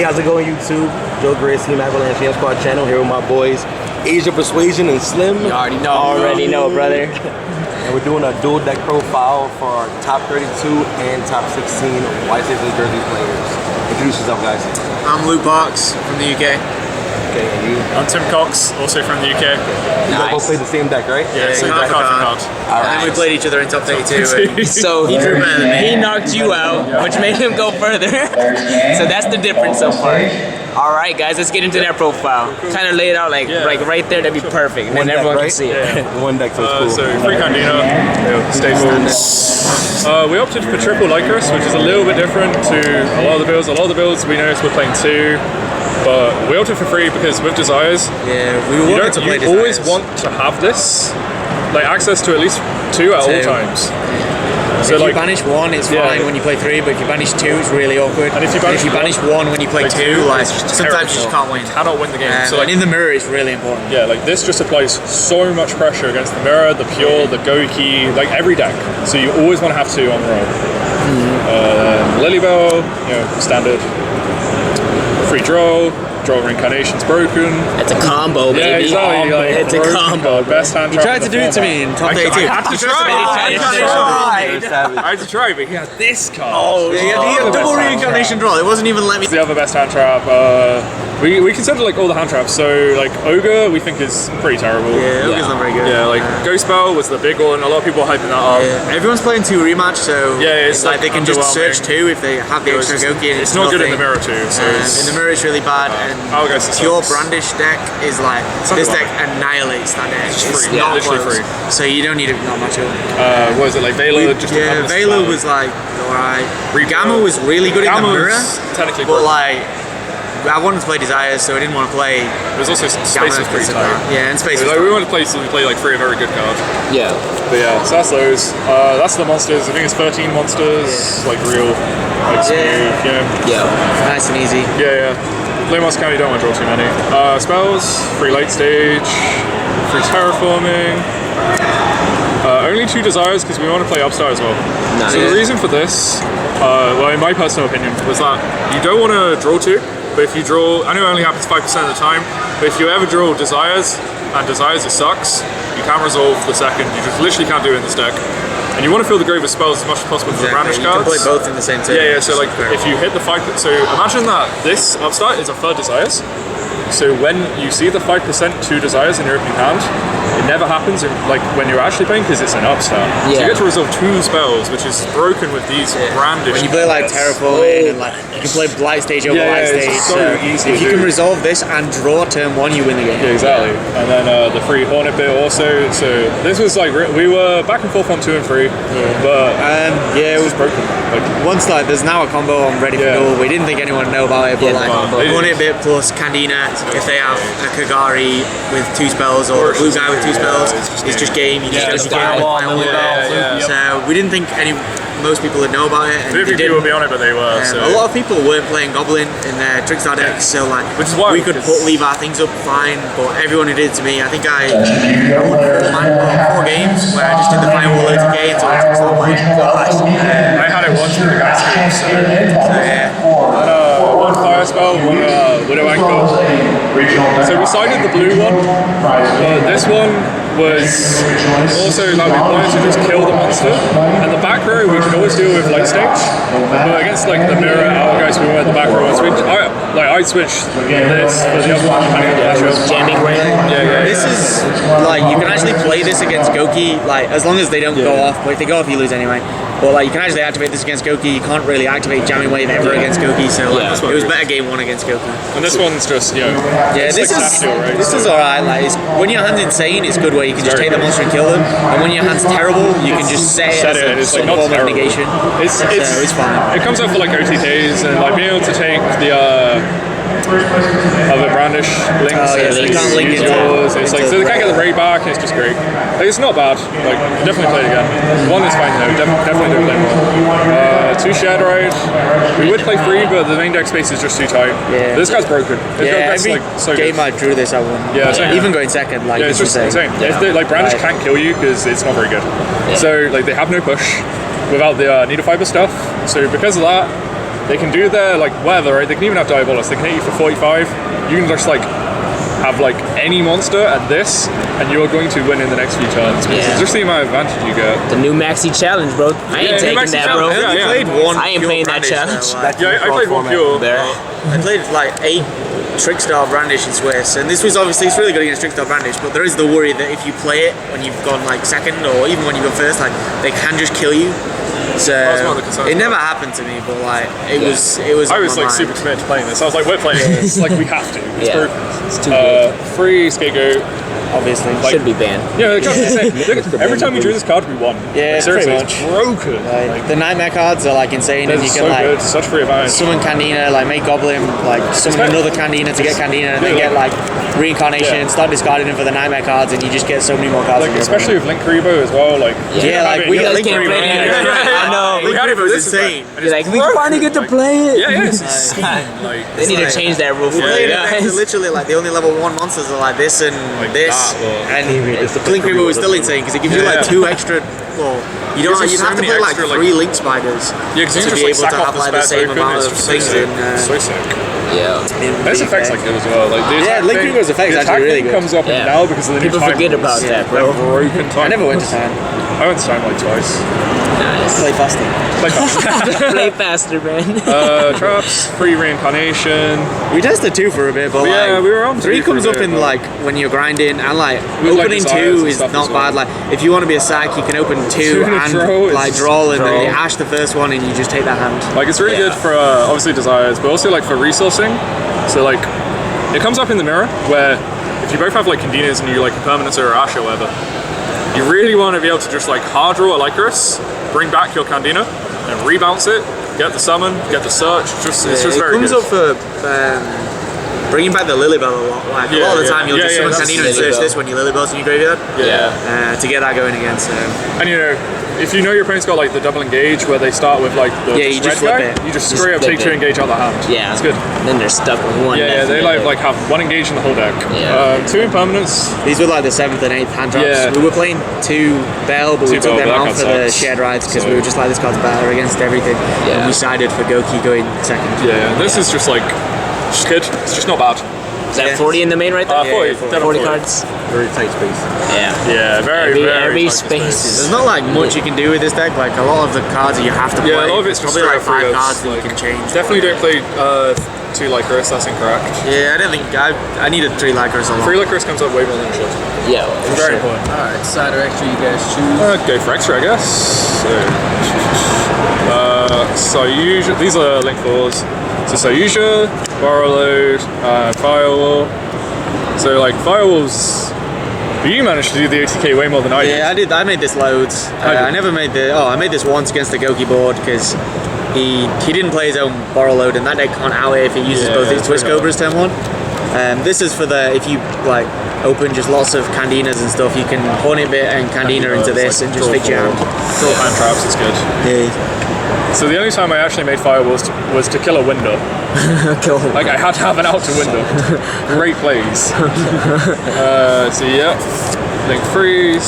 Hey, how's it going, YouTube? Joe Grace, Team Avalanche Jam Squad channel here with my boys, Asia Persuasion and Slim. You already know. Already know, brother. And we're doing a dual deck profile for our top 32 and top 16 YCS New Jersey players. Introduce yourself, guys. I'm Luke Parks from the UK. Okay, and you? I'm Tim Cox, also from the UK. You guys both play the same deck, right? Yeah, same deck, card for card. All And right. we played each other in top 32. So He drew better than me. he knocked you out, which made him go further. So that's the difference so far. All right, guys, let's get into that profile. Kind of lay it out like right there. That'd be perfect, and One then deck, everyone right? can see it. Yeah. One deck, so it's cool. So free Candina, staple. We opted for triple Lycris, which is a little bit different to a lot of the builds. A lot of the builds we noticed we're playing two, but we opted for free because with Desires, We wanted to play you always want to have this, like access to at least two at all times. So If you like, banish one, it's fine when you play three, but if you banish two, it's really awkward. And if you banish one when you play two, like it's sometimes you just can't win. cannot win the game. So And like, in the mirror, it's really important. yeah, like this just applies so much pressure against the mirror, the pure, the Goki, like every deck. So you always want to have two on the roll. Lilybell, standard. Free draw reincarnation's broken. It's a combo, baby. Yeah, exactly. Like, It's a broken combo. card, best hand You trap tried to in do the it to me in top 32. I had to try. Savage. I had to try, but he had this card. Oh, he had double reincarnation draw. It wasn't even let me. The other best hand trap. We considered like all the hand traps. So like Ogre, we think is pretty terrible. Yeah, Ogre's not very good. Yeah, like Ghost Spell was the big one. A lot of people are hyping that up. Yeah. Everyone's playing two rematch, so it's like they can just underwhelming. search two if they have the extra Goki. And It's not good in the mirror too. So In the mirror, it's really bad. And Algo's pure sucks. brandish deck is like this deck annihilates that deck. It's It's free, not literally close. free. So you don't need it not much of it. What is it like Vela? Just Yeah, Vela was like alright. Gamma was really good in the mirror, technically, but broken. like I wanted to play Desires, so I didn't want to play There's also space Gamma. was pretty because of tight. that. Yeah, and space. So, Was like, we tight. wanted to play, so we play like three very good cards. Yeah. But yeah, so that's those. That's the monsters. I think it's 13 monsters, like real, like smooth. Yeah. Nice and easy. Yeah. Lemos County don't want to draw too many. Spells, free late stage, free terraforming. Only two Desires because we want to play Upstart as well. Nice. So the reason for this, well, in my personal opinion, was that you don't want to draw two, but if you draw, I know it only happens 5% of the time, but if you ever draw Desires, and Desires it sucks, you can't resolve the second, you just literally can't do it in this deck. And you want to fill the grave with spells as much as possible for the brandish You can cards. play both in the same turn. Yeah, so like if you hit the 5%, so imagine that this Upstart is a third Desires. So when you see the 5% two Desires in your opening hand, it never happens like when you're actually playing because it's an Upstart. So you get to resolve two spells, which is broken with these brandish. When you play like cards. Terraforming and like you can play Blight Stage over Light it's Stage. so easy if to you do. can resolve this and draw turn one, you win the game. Yeah, exactly. And then the free Hornet bit also. So this was like we were back and forth on 2 and 3, but Yeah, it was broken. Like once like there's now a combo on Ready for Duel. We didn't think anyone would know about it, but like they Hornet bit plus Candina, if they have a Kagari with 2 spells or a blue guy with 2 spells, it's just game. You just don't Firewall, get Lilybell. So we didn't think most people would know about it. And very few they people would didn't. be on it, but they were. So A lot of people weren't playing Goblin in their Trickstar decks, so like Which is why, we could because- leave our things up fine, but everyone who did to me, I think I won 4 games where I just did the Firewall OTK until Trickstar played. I had it once with the guy's team. So one fire spell, one Widow Ankle. So we sided the blue one, but this one was also like we wanted to just kill the monster. And the back row we could always deal with light stage, but against like the mirror our guys we went the back row and switch. I'd switch this for the other one depending on the matchup. Jamming ring. Yeah. This is like you can actually play this against Goki, like as long as they don't go off. But if they go off, you lose anyway. But like you can actually activate this against Goki. You can't really activate Jamming Wave ever against Goki. So like, it was better game 1 against Goki. And this one's just Yeah, it's this like is Tactical, right? this is alright. Like when your hand's insane, it's good where you can just take the monster and kill them. And when your hand's terrible, you can just set it as It's a like not form of terrible. negation. It's fine. It comes out for like OTKs and like being able to take the other brandish links. You can't link it. Yours. It's like so they can't get the raid back. It's just great. Like, it's not bad. Like definitely play it again. 1 is fine though. Definitely don't play 1. 2 Shared Ride. We would play 3, but the main deck space is just too tight. Yeah. This guy's broken. This guy's, Every like, so game good. I drew this, I won. Yeah, same. Even going second, like Yeah, it's just insane. If they, like brandish can't kill you because it's not very good. So like they have no push without the needle fiber stuff. So because of that. they can do their like weather, right? They can even have Diabolus. They can hit you for 45. You can just like have like any monster at this, and you're going to win in the next few turns. Yeah. It's just the amount of advantage you get. The new Maxi Challenge, bro. I ain't taking that, bro. Yeah, yeah. Played one. I ain't pure playing that brandish, challenge. though, like- Yeah, I played one pure. There. I played like 8 Trickstar Brandish in Swiss, and this was obviously, it's really good against Trickstar Brandish, but there is the worry that if you play it when you've gone like second, or even when you go first, like they can just kill you. So That's one of the concerns. it never happened to me, but like it was. I on was my like mind. super committed to playing this. I was like, we're playing this. Like we have to. It's Yeah. perfect. It's too good. Free scapegoat. Obviously. Should be banned. Yeah, look, every time we drew this card, we won. Yeah, like, seriously, pretty it's broken. Like, the Nightmare cards are like insane, and They're you so can like good, such free advantage. summon Candina, like make Goblin, like summon another Candina to get Candina, and then get like Reincarnation, start discarding them for the Nightmare cards, and you just get so many more cards. Like especially with Link Rebo as well. Like Yeah, like we got Link Link can't Rebo. play it. I know. Link Rebo is This is insane. You're like, we finally get to play it. Yeah, yeah, it's insane. Like They need to change that rule for you guys. Literally, like the only level 1 monsters are like this and Like this, that, and Link Rebo is still insane because it gives you like 2 extra. Well, you don't. Gives you You'd so have to many play like extra, 3 Link Spiders yeah, because you to just be like able stack to off have the like the spare same token. amount It's of just so things sick. in. So sick. Yeah. This effect's like good as well. Like the Yeah, attack Link thing- Rego's effect's the actually attack really thing good. comes up Yeah. and now because of the new People time forget rules. about that, They're bro. broken time I never went to rules. time. I went to time like twice. Nice. Play faster. Like Play faster, man. traps, free reincarnation. We tested 2 for a bit, but Yeah, like we were on 3 3 for a comes up bit, in but- like when you're grinding, and like With, like, opening desires 2 and is stuff not as well. bad. Like if you want to be a sack, you can open 2 in a and draw, it's like just draw, and then draw. you ash the first one, and you just take that hand. Like it's really good for obviously desires, but also like for resourcing. So like it comes up in the mirror where if you both have like Candinas and you like permanents or Ash or whatever, you really want to be able to just like hard draw a Lycoris, bring back your Candina, and rebounce it, get the summon, get the search. It's just it very comes good. up for bringing back the Lilybell a lot. Like a lot of the time, you'll just summon that's Candina and search Lilybell. this when you Lilybell's in your graveyard Yeah. to get that going again. So And you know, if you know your opponent's got like the double engage where they start with like the Yeah, you just red flip guy, it. you just Just straight up flip take 2 it. engage out the hand. Yeah. It's good. Then they're stuck with one. Yeah, they definitely. like have 1 engage in the whole deck. Yeah. 2 impermanents. these were like the 7th and 8th hand drops. Yeah. We were playing 2 Bell, but we 2 took Bell, them but that out card for the sucks. shared rides because So- we were just like, this card's better against everything. Yeah. And we sided for Goki going second. Yeah, this is just like, just good. It's just not bad. Is that Yeah. 40 in the main right there? 40, 40 cards? Very tight space. Yeah. Yeah, very, Every- very every tight space is- There's not like much you can do with this deck. Like a lot of the cards that you have to play. Yeah, a lot of it's just probably like straight 5 up free cards that you like, can change. Definitely don't play 2 Lycoris, that's incorrect. Yeah, I don't think I needed 3 Lycors a lot. 3 Lycoris comes up way more than it should. Yeah. It's very important. Alright, side or extra you guys choose. Go for extra, I guess. So Yugioh, these are link 4s. So Yugioh, Borrowload, Firewall. So like Firewall's, you managed to do the OTK way more than I did. Yeah, I did. I made this loads. I never made the. Oh, I made this once against the Goki board because he didn't play his own Borrow Load, and that deck can't out it if he uses Yeah, both his Twist pretty Cobras turn 1. This is for the if you like open just lots of Candinas and stuff, you can Hornet Bit and Candina into this and just fix your hand. Draw hand traps, it's good. Yeah. So the only time I actually made Firewalls was to kill a window. Cool. Like I had to have an out to window. Great plays. So yeah, Link Freeze,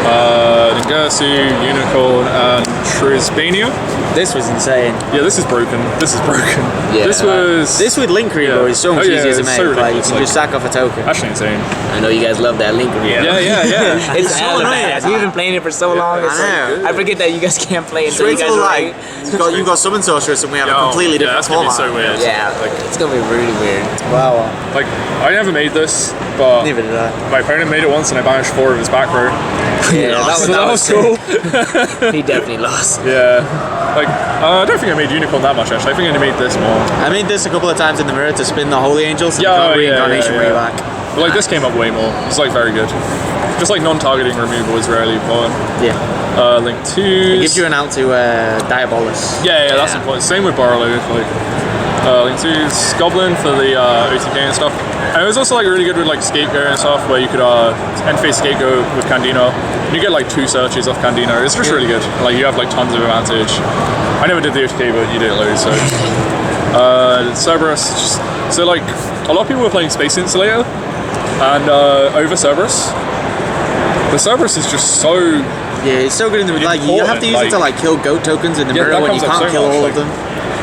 Ningersu, Unicorn, and Trisbania. This was insane. Yeah, this is broken. This is broken. Yeah. This was This with Link Reaver Yeah. is so much Oh, yeah, easier to it's make. so Like you ridiculous, can just sack off a token. actually insane. I know you guys love that link review. Yeah. It's so hella annoying. badass. We've been playing it for so long. It's I know. I forget that you guys can't play until you Straight guys to are like right. you've got Summon Sorceress and we have a Yo, completely yeah, different that's gonna be format. so weird. Yeah, Like, it's gonna be really weird. Wow. like I never made this, but Neither did I. my opponent made it once, and I banished 4 of his back row. Yeah, So that was cool. He definitely lost. Yeah. Like I don't think I made Unicorn that much actually. I think I only made this more. I made this a couple of times in the mirror to spin the Holy Angels and Yeah, got yeah, Reincarnation yeah, way yeah. back. But like this came up way more. It's like very good. Just like non-targeting removal is rarely important. Yeah. Link 2. It gives you an out to Diabolus. Yeah, that's Yeah. important. Same with Borrowload. Like Link 2's Goblin for the OTK and stuff. And it was also like really good with like Scapegoat and stuff, where you could end phase Scapegoat with Candino. And you get like 2 searches off Candino. It's just really good. Like you have like tons of advantage. I never did the OTK, but you did it loads. So Cerberus. So like a lot of people were playing Space Insulator and over Cerberus. The Cerberus is just so. Yeah, it's so good in the like you have to use it to like kill goat tokens in the Yeah, mirror that when you comes up can't so kill much, all like- of them.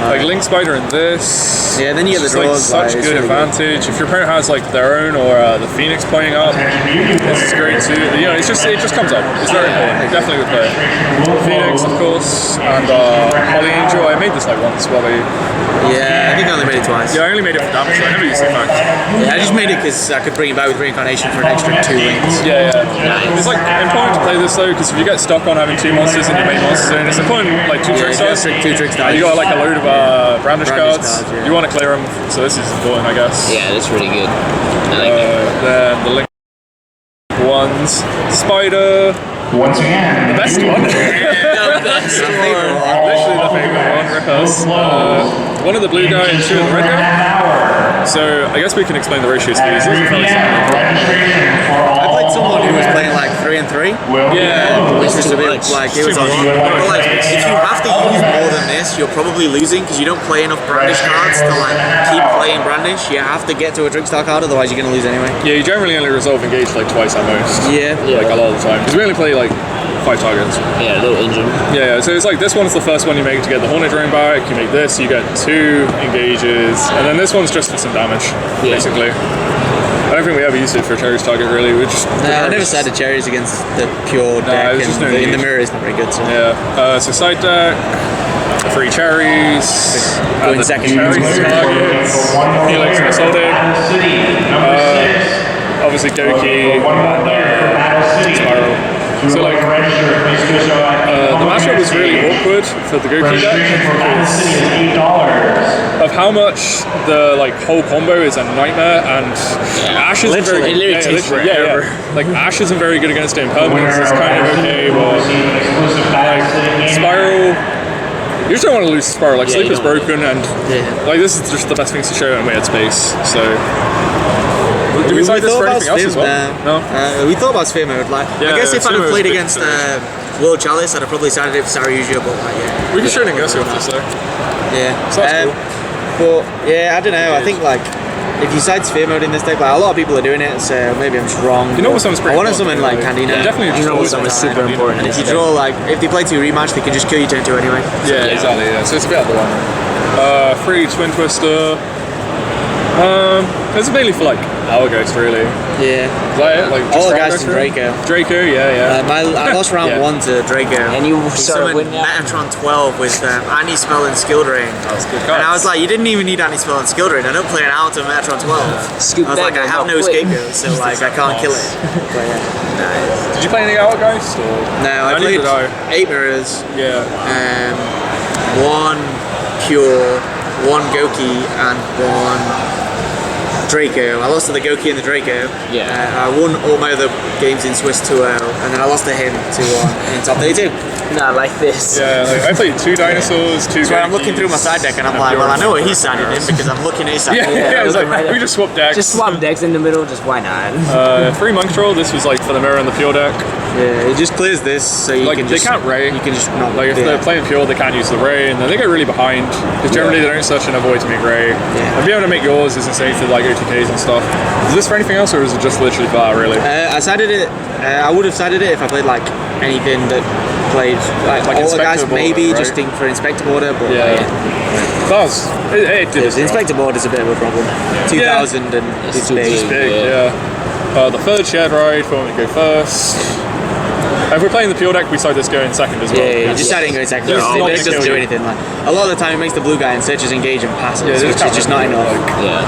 Like Link Spider in this. Yeah, then you get the draws. Such good advantage. If your opponent has like their own or the Phoenix playing up, this is great too. You know, it just comes up. It's very important. Definitely good play. Phoenix, of course, and Holy Angel. I made this like once while they. Yeah, I think I only made it twice. Yeah, I only made it for damage. So I never used the effect. Yeah, I just made it because I could bring it back with Reincarnation for an extra 2 wins. Yeah. It's like important to play this though, because if you get stuck on having 2 monsters in your main monster zone, it's important like 2 Trickstars. 2 Trickstars. You got like a load of brandish cards. Yeah. You want to clear them, so this is important, I guess. Yeah, that's really good. I like that. Then the Link ones, Spider. Once again, The best one. The best one. Literally the favorite one. Rip us. One of the blue guy and 2 of the red guy. So I guess we can explain the ratios for these. These are fairly simple. I played someone who was playing like 3 and 3. Yeah. Which was a bit like it was on. But like if you have to use more than this, you're probably losing because you don't play enough brandish cards to like keep playing brandish. You have to get to a Trickstar card, otherwise you're gonna lose anyway. Yeah, you generally only resolve engage like twice at most. Yeah. Like a lot of the time. Because we only play like 5 targets. Yeah, a little engine. Yeah, so it's like this one's the first one you make to get the Hornet Drone back. You make this, you get 2 engages, and then this one's just for some damage, basically. I don't think we ever used it for Cherry's target really. We just I never sided cherries against the pure deck, it's just and no in the need. mirror it's not very good. So. Yeah. So side deck, 3 cherries, Going the second. cherries targets, Helix and Assaulting. Obviously Goki and Spiral. So like, the matchup was really awkward for the Goki deck because of how much the like whole combo is a nightmare, and Ash isn't very good. Like Ash isn't very good against impermanence. It's kind of okay, but like Spiral. You just don't want to lose Spiral. Like Sleep is broken, and like this is just the best things to show in weird space. So. Do we decide this for anything else as well? No? We thought about Sphere Mode. Like, I guess if I'd have played against World Chalice, I'd have probably sided it for Sarah Yugioh, but like, yeah. We can show Ngosi off this though. Yeah. So that's cool. But yeah, I don't know. I think like if you side Sphere Mode in this deck, like a lot of people are doing it, so maybe I'm just wrong. You know what someone's pretty I wanted important, something like Candina. Yeah, definitely. You know what someone's super important. And if you draw like if they play 2 rematch, they can just kill you turn 2 anyway. Yeah, exactly. Yeah, so it's a bit of the one. 3 Twin Twister. It's mainly for like Hourghost, really. Yeah. Is that it? Like just Hourghost and Draco. Draco, yeah. I lost round 1 to Draco. And you summoned winning. Metatron 12 with anti-spell and skill drain. That was good. And I was like, you didn't even need anti-spell and skill drain. I don't play an out of Metatron 12. Scoop I was like, I have no scapegoat, so like I can't kill it. But yeah. Nice. Did you play any Hourghost? Or? No, I played did I. 8 mirrors. Yeah. 1 Pure, 1 Goki, and 1 Draco. I lost to the Goki and the Draco. Yeah. I won all my other games in Swiss 2-0, and then I lost to him 2-1 in top 32. Not like this. Yeah, like I played 2 dinosaurs, 2 So I'm looking through my side deck and I'm like, well, I know what he's siding in because I'm looking at his side deck. Yeah, it's like right we just swapped decks. Just swap decks in the middle, just why not? 3 Monk Troll. This was like for the mirror and the pure deck. Yeah, it just clears this, so you Like can they just... can't ray. You can just not... Like if they're playing pure, they can't use the ray, and then they get really behind because generally they don't search and avoid to make ray. Yeah. And being able to make yours is insane for like OTKs and stuff. Is this for anything else, or is it just literally for that? Really? I sided it. I would have sided it if I played like anything that played like all the guys, Inspector maybe border, right? just think for Inspector Border, but Yeah. That's it did its the job. Inspector Board is a bit of a problem. 2000 and it's too big. It's big, yeah. The third shared ride for when we go first. If we're playing the pure deck, we side this go in second as well. Yeah, just siding goes second. Yeah, It not doesn't kill do you. anything. Like a lot of the time, it makes the blue guy and searches engage and passes, Yeah, which is just not enough. Yeah.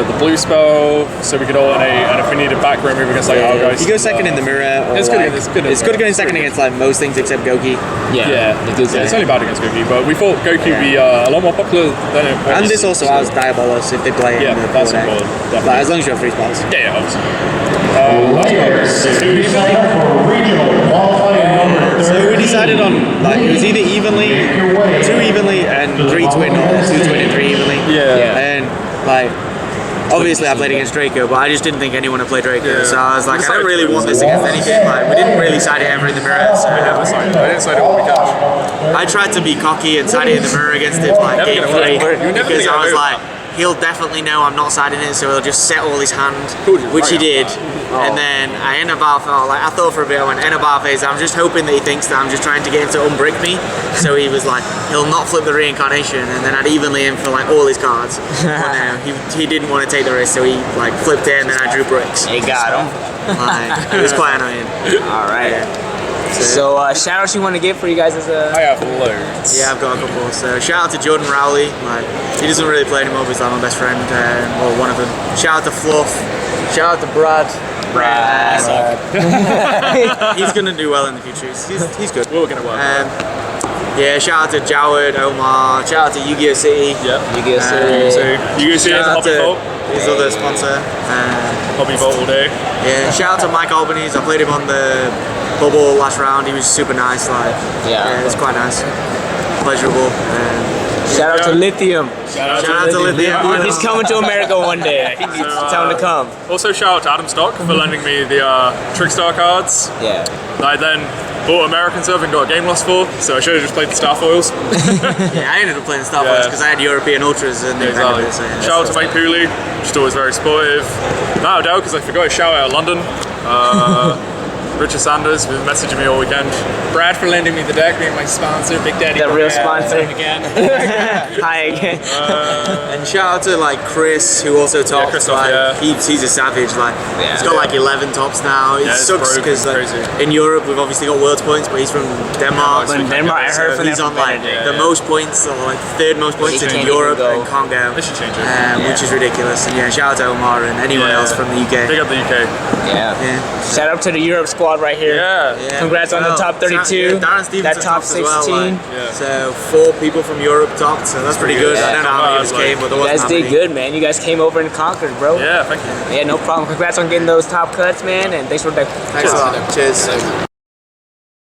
The blue spell, so we could alternate, and if we need a back row move against like our guys. If you go second in the mirror, or It's good, like, it's good. going second against like most things except Goki. Yeah, it's only bad against Goki, but we thought Goki would be a lot more popular than it was. And this also has Diabolus if they play in the that's deck. important, definitely. Like, as long as you have 3 spells. Yeah, obviously. So we decided on like it was either evenly, 2 evenly, and 3 twin, or 2 twin and 3 evenly. Yeah. And like. Obviously, I played against Draco, but I just didn't think anyone would play Draco. So I was like, I don't really want this against anything. Like, we didn't really side it ever in the mirror. So I didn't side it when we catch. I tried to be cocky and side it in the mirror against it like Never game gonna work. 3 You're never because gonna I was get like, he'll definitely know I'm not siding it, so he'll just set all his hand, which he did. And then I end up half, like, I thought for a bit, I went end up half phase. I'm just hoping that he thinks that I'm just trying to get him to unbrick me. So he was like, he'll not flip the reincarnation, and then I'd evenly him for like all his cards. But no, he didn't want to take the risk, so he like flipped it, and then I drew bricks. He got him. Like, it was quite annoying. All right. So shoutouts you want to give for you guys as a... I have loads. Yeah, I've got a couple. So shout out to Jordan Rowley. Like, he doesn't really play anymore, but he's like my best friend, or one of them. Shout out to Fluff. Shout out to Brad. He's gonna do well in the future. He's good. We're gonna work. Yeah, shout out to Joward, Omar. Shout out to Yugioh City. Yep. Yugioh City. So Yugioh City is a Hobby Vault. His other sponsor. Hobby Vault all day. Yeah, shout out to Mike Albanese. I played him on the bubble last round. He was super nice. Like, yeah, it's quite nice, pleasurable. Shout out to Lithium. Shout out to Lithium. He's coming to America one day. Tell him to come. Also shout out to Adam Stock for lending me the Trickstar cards. Yeah. I then bought American Serve and got a game loss for, so I should have just played the Star Foils. Yeah, I ended up playing Star Foils because I had European Ultras and they exactly. so yeah, shout out to Mike Pooley, just always very supportive. Without a doubt, because I forgot to shout out London. Richard Sanders been messaging me all weekend. Brad for lending me the deck, being my sponsor, Big Daddy. The real sponsor. Again. Hi again. And shout out to like Chris, who also tops. Christoph, he's a savage. Like he's got like 11 tops now. It sucks because in Europe we've obviously got world points, but he's from Denmark. I heard from he's on like the most points, or like third most points in Europe, and can't go. They should change it. Which is ridiculous. And yeah, shout out to Omar and anyone else from the UK. Big up the UK. Yeah. Shout out to the Europe squad right here. Yeah. Congrats on the top 32. Darren Stevens that top 16. Well, so 4 people from Europe topped, so that's pretty good. I don't know how many of us came, but there wasn't. You guys did good, man. You guys came over and conquered, bro. Yeah, thank you. Yeah, no problem. Congrats on getting those top cuts, man, and thanks for the Thanks a lot. Cheers.